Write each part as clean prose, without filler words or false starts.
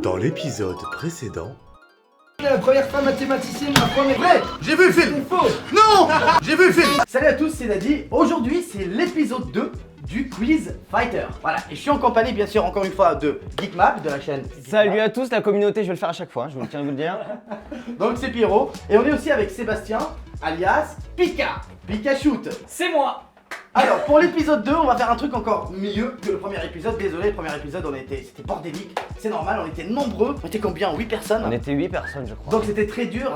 Dans l'épisode précédent... La première femme mathématicienne, ma première... Vrai. J'ai vu le film. C'est faux. Non. J'ai vu le film. Salut à tous, c'est Daddy. Aujourd'hui, c'est l'épisode 2 du Quiz Fighter. Voilà, et je suis en compagnie, bien sûr, encore une fois, de GeekMap, de la chaîne Geekmap. Salut à tous, la communauté, je vais le faire à chaque fois, je vous tiens à vous le dire. Donc c'est Pierrot, et on est aussi avec Sébastien, alias Pika. Pikachu. C'est moi. Alors, pour l'épisode 2, on va faire un truc encore mieux que le premier épisode. Désolé, le premier épisode, c'était bordélique. C'est normal, on était nombreux. On était combien? 8 personnes. On était 8 personnes, je crois. Donc c'était très dur,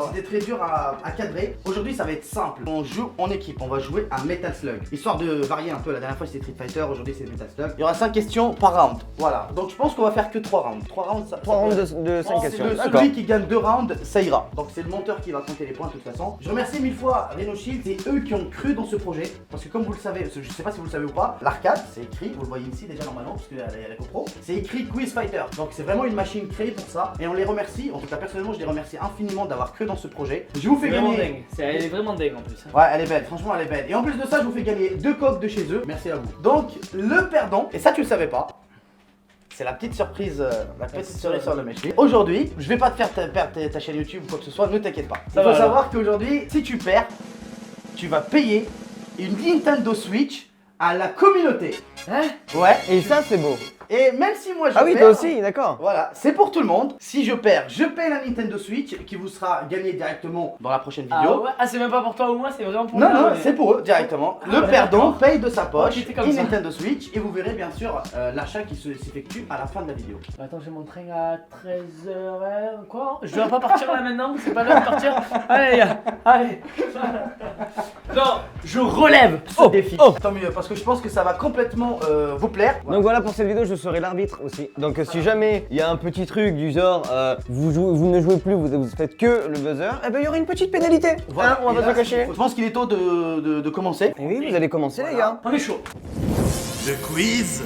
à cadrer. Aujourd'hui ça va être simple. On joue en équipe, on va jouer à Metal Slug. Histoire de varier un peu, la dernière fois c'était Street Fighter, aujourd'hui c'est Metal Slug. Il y aura 5 questions par round. Voilà. Donc je pense qu'on va faire que 3 rounds. 3 rounds, ça 3 rounds de 5 questions. D'accord. Celui qui gagne 2 rounds, ça ira. Donc c'est le monteur qui va compter les points de toute façon. Je remercie 1000 fois Reno Shield, c'est eux qui ont cru dans ce projet. Parce que comme vous le savez, je sais pas si vous le savez ou pas, l'arcade c'est écrit, vous le voyez ici déjà normalement, parce qu'il y a la GoPro, c'est écrit Quiz Fighter. Donc c'est vraiment une machine créée pour ça. Et on les remercie, en tout cas personnellement je les remercie infiniment d'avoir cru dans ce projet. Je vous fais Vraiment gagner. dingue. Elle est vraiment dingue en plus. Hein. Ouais, elle est belle, franchement elle est belle. Et en plus de ça, je vous fais gagner 2 coques de chez eux. Merci à vous. Donc le perdant, et ça tu le savais pas, c'est la petite surprise, la petite cerise sur le métier. Aujourd'hui, je vais pas te faire perdre ta chaîne YouTube ou quoi que ce soit, ne t'inquiète pas. Il faut savoir qu'aujourd'hui, si tu perds, tu vas payer une Nintendo Switch à la communauté. Hein? Ouais. Et ça, c'est beau. Et même si moi je Ah oui, perds, toi aussi, d'accord. voilà, c'est pour tout le monde. Si je perds, je paye la Nintendo Switch qui vous sera gagnée directement dans la prochaine Ah vidéo. ouais? Ah, c'est même pas pour toi ou moi, c'est vraiment pour Non, moi. non, mais- c'est pour eux directement. Le ouais, perdant d'accord. paye de sa poche Ok, c'est comme une ça. Nintendo Switch et vous verrez bien sûr l'achat qui s'effectue à la fin de la vidéo. Attends, j'ai mon train à 13h. Quoi? Je dois pas partir là maintenant? C'est pas l'heure de partir? Allez, les gars, allez. Non, je relève ce défi. Oh. Tant mieux, parce que je pense que ça va complètement vous plaire. Donc voilà, pour cette vidéo, je serai l'arbitre aussi. Donc si jamais il y a un petit truc du genre, vous ne jouez plus, vous faites que le buzzer, eh ben il y aura une petite pénalité. Voilà, Hein, on et va pas là, se cacher. Je pense qu'il est temps de commencer. Et oui, vous allez commencer les gars. On est chaud. Le quiz.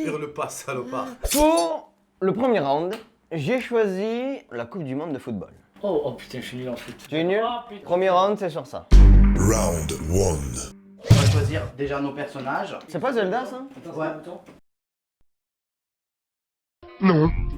Hurle pas, salopard. Pour le premier round, j'ai choisi la Coupe du Monde de football. Oh putain, je suis nul en foot. Tu es nul? Oh, putain. Premier round, c'est sur ça. Round 1. On va choisir déjà nos personnages. C'est pas Zelda ça? Ouais.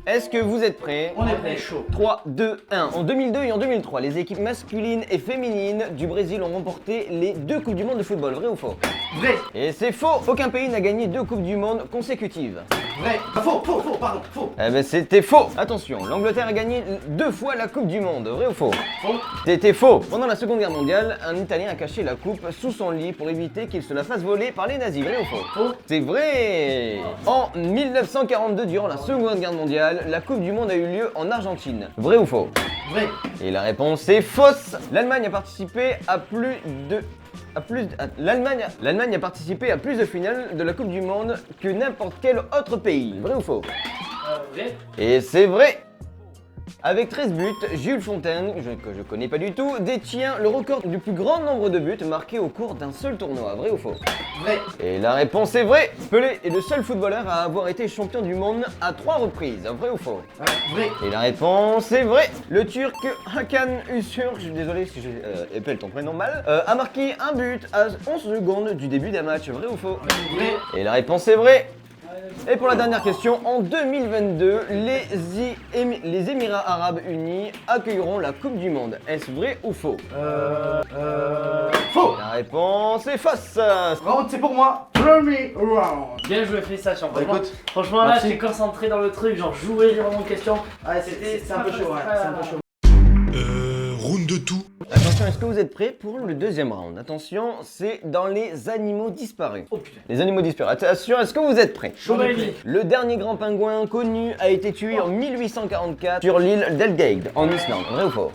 Est-ce que vous êtes prêts? On est prêt, chaud. 3, 2, 1. En 2002 et en 2003, les équipes masculines et féminines du Brésil ont remporté les 2 Coupes du Monde de football. Vrai ou faux? Vrai, Et c'est faux. Aucun pays n'a gagné 2 Coupes du Monde consécutives. vrai. Ah, faux, pardon, faux. Eh ben c'était faux. Attention, l'Angleterre a gagné 2 fois la Coupe du Monde. Vrai ou faux? Faux. C'était faux. Pendant la Seconde Guerre mondiale, un Italien a caché la coupe sous son lit pour éviter qu'il se la fasse voler par les nazis. Vrai ou faux? Faux. C'est vrai. En 1942, durant la Seconde Guerre mondiale, la Coupe du Monde a eu lieu en Argentine. Vrai ou faux? Vrai. Et la réponse est fausse. L'Allemagne a participé à L'Allemagne a participé à plus de finales de la Coupe du Monde que n'importe quel autre pays. Vrai ou faux? Vrai. Et c'est vrai. Avec 13 buts, Jules Fontaine, que je connais pas du tout, détient le record du plus grand nombre de buts marqués au cours d'un seul tournoi. Vrai ou faux? Vrai. Et la réponse est vraie. Pelé est le seul footballeur à avoir été champion du monde à 3 reprises. Vrai ou faux? Vrai. Et la réponse est vraie. Le Turc Hakan Ünsür, je suis désolé si j'appelle ton prénom mal, a marqué un but à 11 secondes du début d'un match. Vrai ou faux? Vrai. Et la réponse est vraie. Et pour la dernière question, en 2022, les Émirats Arabes Unis accueilleront la Coupe du Monde. Est-ce vrai ou faux? Faux. La réponse est fausse. Round, c'est pour moi. Premier round. Bien joué, félicitations. Bah, écoute, Franchement, là, merci. j'étais concentré dans le truc, genre jouer vraiment de questions. Ouais, c'est un peu chaud, ouais. C'est un peu chaud. Round 2. Attention, est-ce que vous êtes prêts pour le deuxième round? Attention, c'est dans les animaux disparus. Oh putain. Les animaux disparus. Attention, est-ce que vous êtes prêts? Chaud, baby. Le dernier grand pingouin connu a été tué en 1844 sur l'île d'Elgeid, en Islande. Vrai ou faux?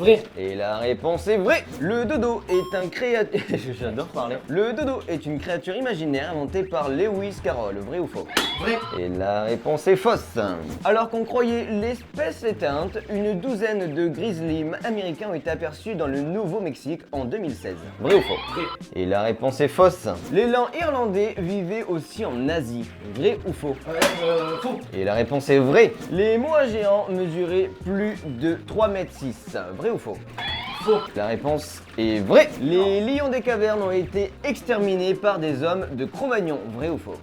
Vrai. Et la réponse est vraie. Le dodo est un créature... J'adore parler. Le dodo est une créature imaginaire inventée par Lewis Carroll. Vrai ou faux? Vrai. Et la réponse est fausse. Alors qu'on croyait l'espèce éteinte, une douzaine de grizzlies américains ont été aperçus dans le Nouveau-Mexique en 2016. Vrai ou faux? Vrai. Et la réponse est fausse. L'élan irlandais vivait aussi en Asie. Vrai ou faux? Faux. Et la réponse est vraie. Les moas géants mesuraient plus de 3,6 m. Vrai ou faux? Faux. La réponse est vraie. Les lions des cavernes ont été exterminés par des hommes de Cro-Magnon. Vrai ou faux?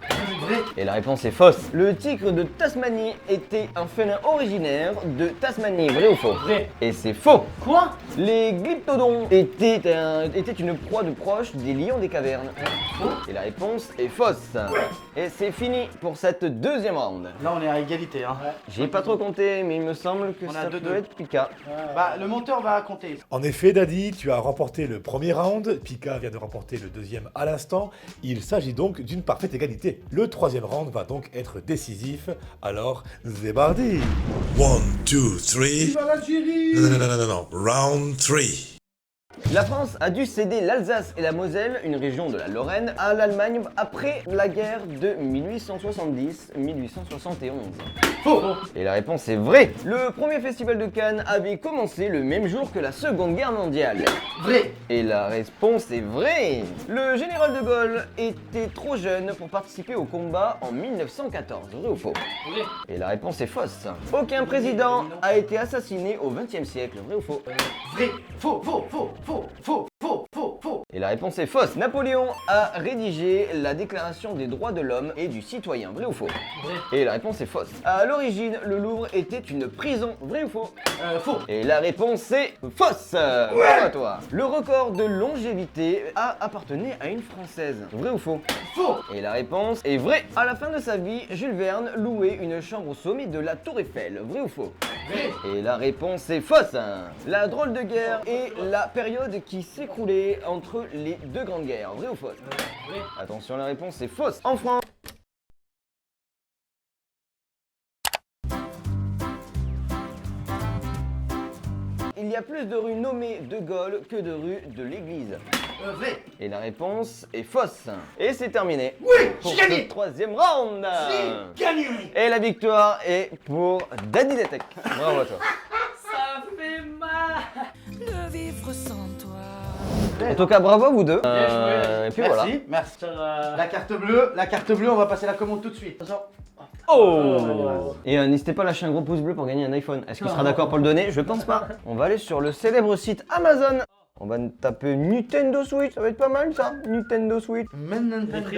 Vrai. Et la réponse est fausse. Le tigre de Tasmanie était un félin originaire de Tasmanie. Vrai ou faux? Vrai. Et c'est faux. Quoi? Les glyptodons étaient une proie de proche des lions des cavernes. Et la réponse est fausse. Et c'est fini pour cette deuxième round. Là, on est à égalité. Hein. J'ai pas trop compté, mais il me semble que On a ça 2-2. peut être Pika. Bah, le monteur va compter. En effet, Daddy, tu as remporté le premier round. Pika vient de remporter le deuxième à l'instant. Il s'agit donc d'une parfaite égalité. Le troisième round va donc être décisif. Alors, Zébardi. 1, 2, 3. Viva l'Algérie! Non. Round 3. La France a dû céder l'Alsace et la Moselle, une région de la Lorraine, à l'Allemagne après la guerre de 1870-1871. Faux. Et la réponse est vraie. Le premier festival de Cannes avait commencé le même jour que la Seconde Guerre mondiale. Vrai. Et la réponse est vraie. Le général de Gaulle était trop jeune pour participer au combat en 1914. Vrai ou faux? Vrai. Et la réponse est fausse. Aucun président a été assassiné au XXe siècle. Vrai ou faux? Vrai. Faux. Faux. Faux. Faux. Faux. Faux. Faux. Faux. Et la réponse est fausse. Napoléon a rédigé la Déclaration des droits de l'homme et du citoyen. Vrai ou faux? Vrai. Et la réponse est fausse. À l'origine, le Louvre était une prison. Vrai ou faux? Faux. Et la réponse est fausse. Bravo à toi. Le record de longévité a appartenu à une Française. Vrai ou faux? Faux. Et la réponse est vraie. À la fin de sa vie, Jules Verne louait une chambre au sommet de la Tour Eiffel. Vrai ou faux? Vrai. Et la réponse est fausse. La drôle de guerre est la période qui s'écoulait entre les deux grandes guerres. Vrai ou faux? Vrai. Attention, la réponse est fausse. En France. Il y a plus de rues nommées de Gaulle que de rues de l'église. Vrai. Et la réponse est fausse. Et c'est terminé. Oui, Pour j'ai gagné. ce troisième round. J'ai gagné. Et la victoire est pour Daddy Detect. Bravo à toi. Ça fait mal. de vivre sans toi. En tout cas, bravo à vous deux. Bien joué. Et puis Merci. voilà. Merci. Sur, La carte bleue, on va passer la commande tout de suite. Attention. Oh. Et n'hésitez pas à lâcher un gros pouce bleu pour gagner un iPhone. Est-ce qu'il sera d'accord pour le donner? Je pense pas. On va aller sur le célèbre site Amazon. On va taper Nintendo Switch, ça va être pas mal ça, Nintendo Switch.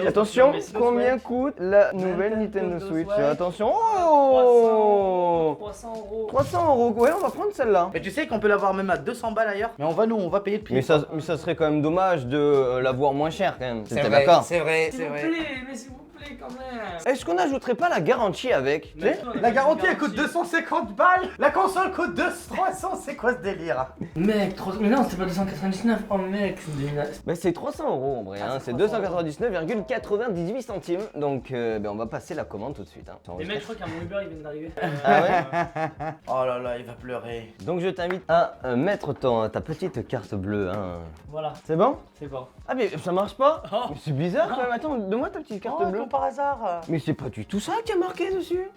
Attention, combien coûte la nouvelle Nintendo Switch? Attention, oh 300 €. 300 €, ouais, on va prendre celle-là. Mais tu sais qu'on peut l'avoir même à 200 balles ailleurs. Mais on va payer le prix. Mais ça serait quand même dommage de l'avoir moins cher quand même. C'est T'es vrai, d'accord? c'est vrai, S'il c'est vous vrai. plaît, mais s'il vous plaît quand même. Est-ce qu'on n'ajouterait pas la garantie avec? Tu sais? La garantie elle coûte 250 balles. La console coûte 300. C'est quoi ce délire? Mec, mais non, c'était pas 299. Oh mec, c'est dégueulasse. Bah c'est 300 € en vrai, hein. C'est 299,98 centimes. Donc on va passer la commande tout de suite. Hein. Mais mec, je crois qu'il y a mon Uber, il vient d'arriver. Ah ouais? Oh là là, il va pleurer. Donc je t'invite à mettre ta petite carte bleue. Hein. Voilà, C'est bon? c'est bon. Ah mais ça marche pas? Oh. Mais c'est bizarre quand même. Attends, donne-moi ta petite carte bleue. comme par hasard. Mais c'est pas du tout ça qui a marqué dessus.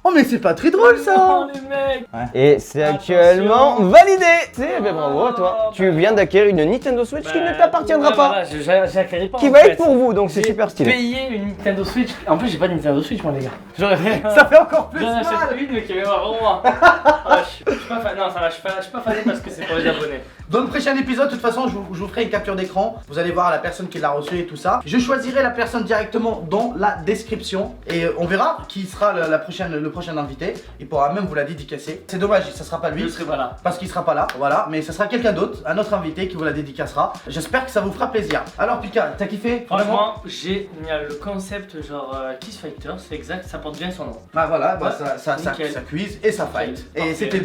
Oh mais c'est pas très drôle ça. Oh les mecs. Et c'est Attention. actuellement validé. C'est bravo à toi. Oh, Tu viens d'acquérir une Nintendo Switch qui ne t'appartiendra ouais, pas. Voilà, j'acquéris pas. Qui en va fait. être pour vous, donc c'est J'ai super stylé. payé une Nintendo Switch. En plus, j'ai pas de Nintendo Switch, moi, les gars. J'aurais fait. Ça fait encore plus J'en mal. achète une, mais qui est vraiment moi. Ah, je suis pas fan. Non, ça va, je suis pas fan parce que c'est pour les abonnés. Dans le prochain épisode, de toute façon, je vous ferai une capture d'écran. Vous allez voir la personne qui l'a reçu et tout ça. Je choisirai la personne directement dans la description. Et on verra qui sera le prochain invité. Il pourra même vous la dédicacer. C'est dommage, ça sera pas lui. Je serai pas là. Parce qu'il sera pas là, voilà. Mais ce sera quelqu'un d'autre, un autre invité qui vous la dédicacera. J'espère que ça vous fera plaisir. Alors Pika, t'as kiffé? Vraiment? Franchement, génial. Le concept, genre Kiss Fighter, c'est exact, ça porte bien son nom. Ah voilà, bah, Ouais, ça nickel. quiz et ça fight. Nickel. Et Parfait. c'était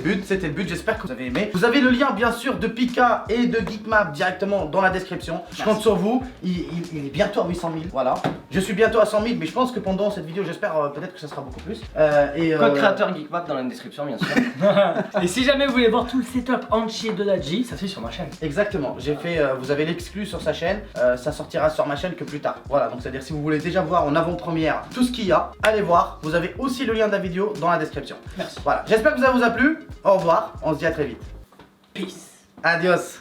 le but, j'espère que vous avez aimé. Vous avez le lien bien sûr de Pika et de Geekmap directement dans la description. Je compte sur vous, il est bientôt à 800 000, voilà. Je suis bientôt à 100 000, mais je pense que pendant cette vidéo, j'espère peut-être que ça sera beaucoup plus. Code créateur Geekmap dans la description, bien sûr. Et si jamais vous voulez voir tout le setup entier de Dadji, ça se fait sur ma chaîne. Exactement, j'ai fait, vous avez l'exclu sur sa chaîne, ça sortira sur ma chaîne que plus tard. Voilà, donc c'est-à-dire si vous voulez déjà voir en avant-première tout ce qu'il y a, allez voir, vous avez aussi le lien de la vidéo dans la description. Merci. Voilà, j'espère que ça vous a plu, au revoir, on se dit à très vite. Peace. Adios.